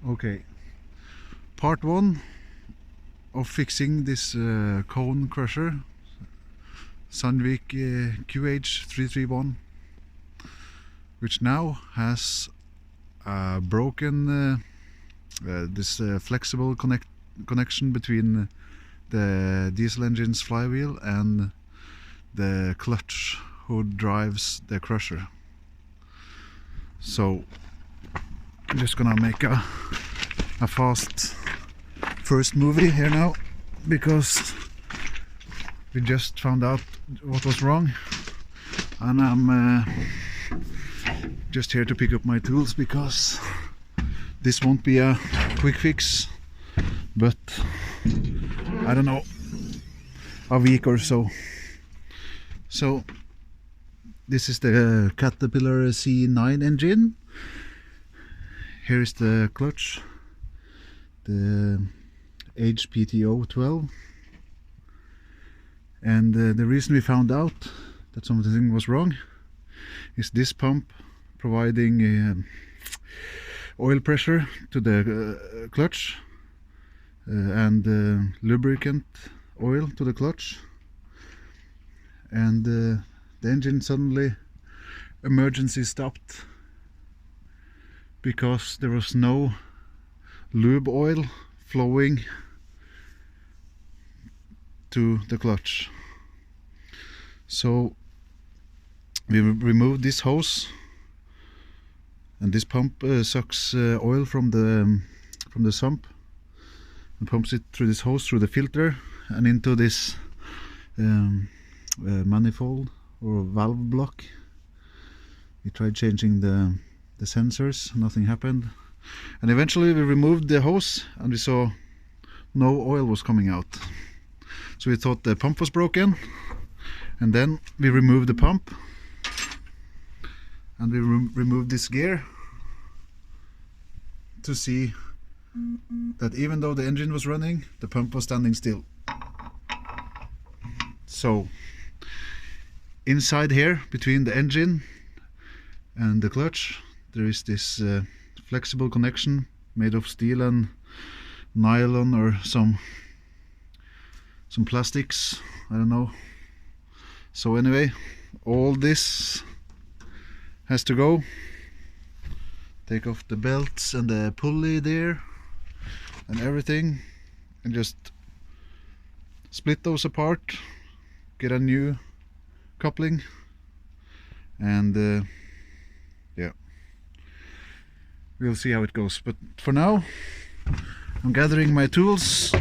Okay, part 1 of fixing this cone crusher, Sandvik QH331, which now has broken this flexible connection between the diesel engine's flywheel and the clutch who drives the crusher. So I'm just gonna make a fast first movie here now, because we just found out what was wrong, and I'm just here to pick up my tools, because this won't be a quick fix, but I don't know, a week or so. So this is the Caterpillar C9 engine. Here is the clutch, the HPTO 12, and the reason we found out that something was wrong is this pump providing oil pressure to the clutch and lubricant oil to the clutch, and the engine suddenly emergency stopped because there was no lube oil flowing to the clutch. So we removed this hose, and this pump sucks oil from the sump and pumps it through this hose, through the filter, and into this manifold or valve block. We tried changing the sensors, nothing happened, and eventually we removed the hose and we saw no oil was coming out. So we thought the pump was broken, and then we removed the pump and we removed this gear to see that even though the engine was running, the pump was standing still. So inside here, between the engine and the clutch, there is this flexible connection made of steel and nylon or some plastics, I don't know. So anyway, all this has to go. Take off the belts and the pulley there and everything, and just split those apart, get a new coupling, and yeah, we'll see how it goes. But for now, I'm gathering my tools.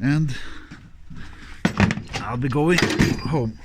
And I'll be going home.